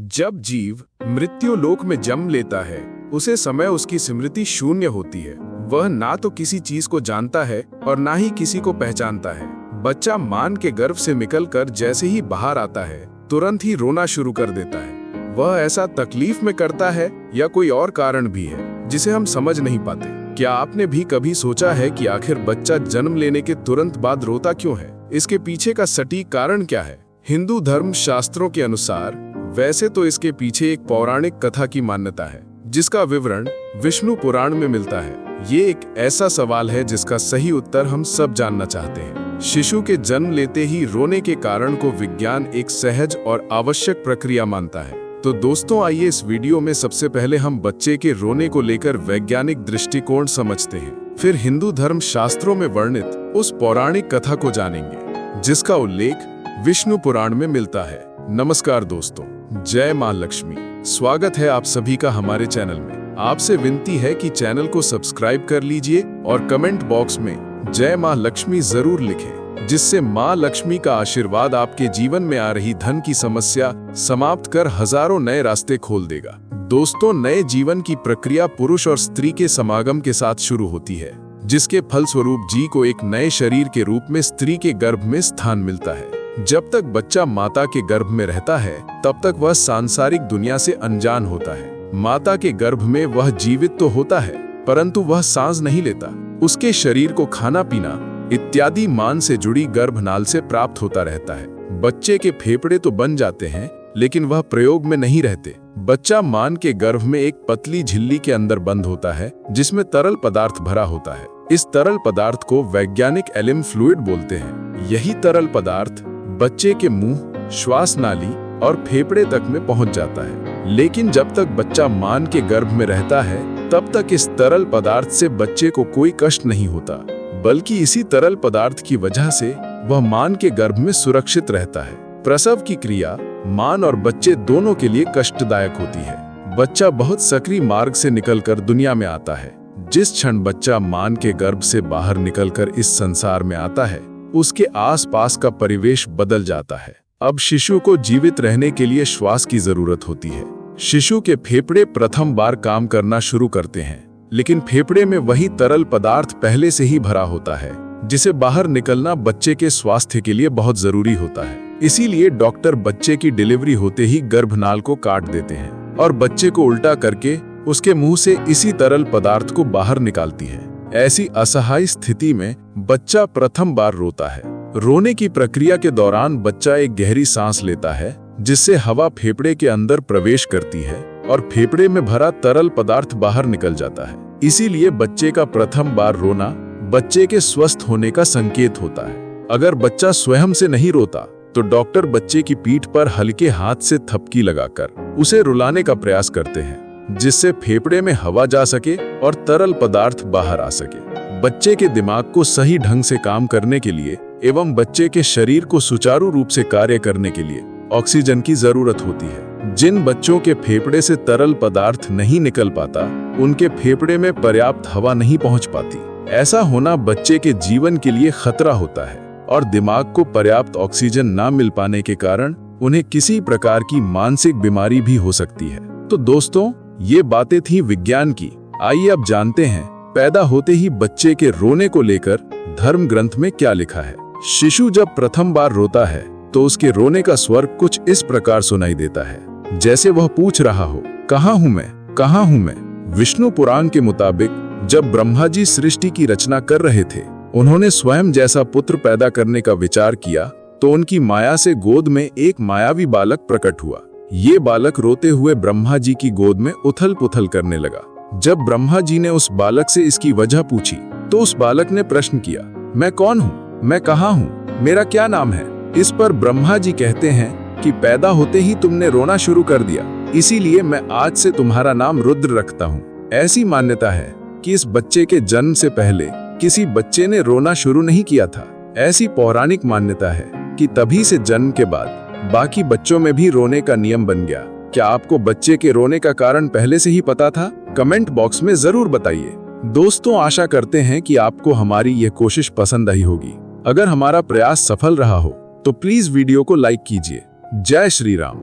जब जीव मृत्यु लोक में जन्म लेता है, उसे समय उसकी स्मृति शून्य होती है। वह ना तो किसी चीज को जानता है और ना ही किसी को पहचानता है। बच्चा मां के गर्भ से निकलकर जैसे ही बाहर आता है, तुरंत ही रोना शुरू कर देता है। वह ऐसा तकलीफ में करता है या कोई और कारण भी है जिसे हम समझ नहीं पाते। क्या आपने भी कभी सोचा है कि आखिर बच्चा जन्म लेने के तुरंत बाद रोता क्यों है? इसके पीछे का सटीक कारण क्या है? हिंदू धर्म शास्त्रों के अनुसार वैसे तो इसके पीछे एक पौराणिक कथा की मान्यता है, जिसका विवरण विष्णु पुराण में मिलता है। ये एक ऐसा सवाल है जिसका सही उत्तर हम सब जानना चाहते हैं। शिशु के जन्म लेते ही रोने के कारण को विज्ञान एक सहज और आवश्यक प्रक्रिया मानता है। तो दोस्तों, आइए इस वीडियो में सबसे पहले हम बच्चे के रोने को लेकर वैज्ञानिक दृष्टिकोण समझते हैं। फिर हिंदू धर्म शास्त्रों में वर्णित उस पौराणिक कथा को जानेंगे, जिसका उल्लेख विष्णु पुराण में मिलता है। नमस्कार दोस्तों, जय मां लक्ष्मी। स्वागत है आप सभी का हमारे चैनल में। आपसे विनती है कि चैनल को सब्सक्राइब कर लीजिए और कमेंट बॉक्स में जय मां लक्ष्मी जरूर लिखें, जिससे मां लक्ष्मी का आशीर्वाद आपके जीवन में आ रही धन की समस्या समाप्त कर हजारों नए रास्ते खोल देगा। दोस्तों, नए जीवन की प्रक्रिया पुरुष और स्त्री के समागम के साथ शुरू होती है, जिसके फलस्वरूप जी को एक नए शरीर के रूप में स्त्री के गर्भ में स्थान मिलता है। जब तक बच्चा माता के गर्भ में रहता है, तब तक वह सांसारिक दुनिया से अनजान होता है। माता के गर्भ में वह जीवित तो होता है, परंतु वह सांस नहीं लेता। उसके शरीर को खाना पीना इत्यादि मान से जुड़ी गर्भनाल से प्राप्त होता रहता है। बच्चे के फेफड़े तो बन जाते हैं, लेकिन वह प्रयोग में नहीं रहते। बच्चा मां के गर्भ में एक पतली झिल्ली के अंदर बंद होता है, जिसमें तरल पदार्थ भरा होता है। इस तरल पदार्थ को वैज्ञानिक एलिम फ्लूइड बोलते हैं। यही तरल पदार्थ बच्चे के मुंह, श्वास नाली और फेफड़े तक में पहुंच जाता है। लेकिन जब तक बच्चा मां के गर्भ में रहता है, तब तक इस तरल पदार्थ से बच्चे को कोई कष्ट नहीं होता, बल्कि इसी तरल पदार्थ की वजह से वह मां के गर्भ में सुरक्षित रहता है। प्रसव की क्रिया मां और बच्चे दोनों के लिए कष्टदायक होती है। बच्चा बहुत सक्रिय मार्ग से निकलकर दुनिया में आता है। जिस क्षण बच्चा मां के गर्भ से बाहर निकलकर इस संसार में आता है, उसके आसपास का परिवेश बदल जाता है। अब शिशु को जीवित रहने के लिए श्वास की जरूरत होती है। शिशु के फेफड़े प्रथम बार काम करना शुरू करते हैं, लेकिन फेफड़े में वही तरल पदार्थ पहले से ही भरा होता है, जिसे बाहर निकलना बच्चे के स्वास्थ्य के लिए बहुत जरूरी होता है। इसीलिए डॉक्टर बच्चे की डिलीवरी होते ही गर्भनाल को काट देते हैं और बच्चे को उल्टा करके उसके मुंह से इसी तरल पदार्थ को बाहर निकालती है। ऐसी असहाय स्थिति में बच्चा प्रथम बार रोता है। रोने की प्रक्रिया के दौरान बच्चा एक गहरी सांस लेता है, जिससे हवा फेफड़े के अंदर प्रवेश करती है और फेफड़े में भरा तरल पदार्थ बाहर निकल जाता है। इसीलिए बच्चे का प्रथम बार रोना बच्चे के स्वस्थ होने का संकेत होता है। अगर बच्चा स्वयं से नहीं रोता, तो डॉक्टर बच्चे की पीठ पर हल्के हाथ से थपकी लगाकर उसे रुलाने का प्रयास करते हैं, जिससे फेफड़े में हवा जा सके और तरल पदार्थ बाहर आ सके। बच्चे के दिमाग को सही ढंग से काम करने के लिए एवं बच्चे के शरीर को सुचारू रूप से कार्य करने के लिए ऑक्सीजन की जरूरत होती है। जिन बच्चों के फेफड़े से तरल पदार्थ नहीं निकल पाता, उनके फेफड़े में पर्याप्त हवा नहीं पहुंच पाती। ऐसा होना बच्चे के जीवन के लिए खतरा होता है और दिमाग को पर्याप्त ऑक्सीजन न मिल पाने के कारण उन्हें किसी प्रकार की मानसिक बीमारी भी हो सकती है। तो दोस्तों, ये बातें थी विज्ञान की। आइए अब जानते हैं पैदा होते ही बच्चे के रोने को लेकर धर्म ग्रंथ में क्या लिखा है। शिशु जब प्रथम बार रोता है, तो उसके रोने का स्वर कुछ इस प्रकार सुनाई देता है, जैसे वह पूछ रहा हो, कहाँ हूँ मैं, कहाँ हूँ मैं। विष्णु पुराण के मुताबिक जब ब्रह्मा जी सृष्टि की रचना कर रहे थे, उन्होंने स्वयं जैसा पुत्र पैदा करने का विचार किया, तो उनकी माया से गोद में एक मायावी बालक प्रकट हुआ। ये बालक रोते हुए ब्रह्मा जी की गोद में उथल पुथल करने लगा। जब ब्रह्मा जी ने उस बालक से इसकी वजह पूछी, तो उस बालक ने प्रश्न किया, मैं कौन हूँ, मैं कहाँ हूँ, मेरा क्या नाम है। इस पर ब्रह्मा जी कहते हैं कि पैदा होते ही तुमने रोना शुरू कर दिया, इसीलिए मैं आज से तुम्हारा नाम रुद्र रखता हूँ। ऐसी मान्यता है कि इस बच्चे के जन्म से पहले किसी बच्चे ने रोना शुरू नहीं किया था। ऐसी पौराणिक मान्यता है कि तभी से जन्म के बाद बाकी बच्चों में भी रोने का नियम बन गया। क्या आपको बच्चे के रोने का कारण पहले से ही पता था? कमेंट बॉक्स में जरूर बताइए। दोस्तों, आशा करते हैं कि आपको हमारी यह कोशिश पसंद आई होगी। अगर हमारा प्रयास सफल रहा हो, तो प्लीज वीडियो को लाइक कीजिए। जय श्री राम।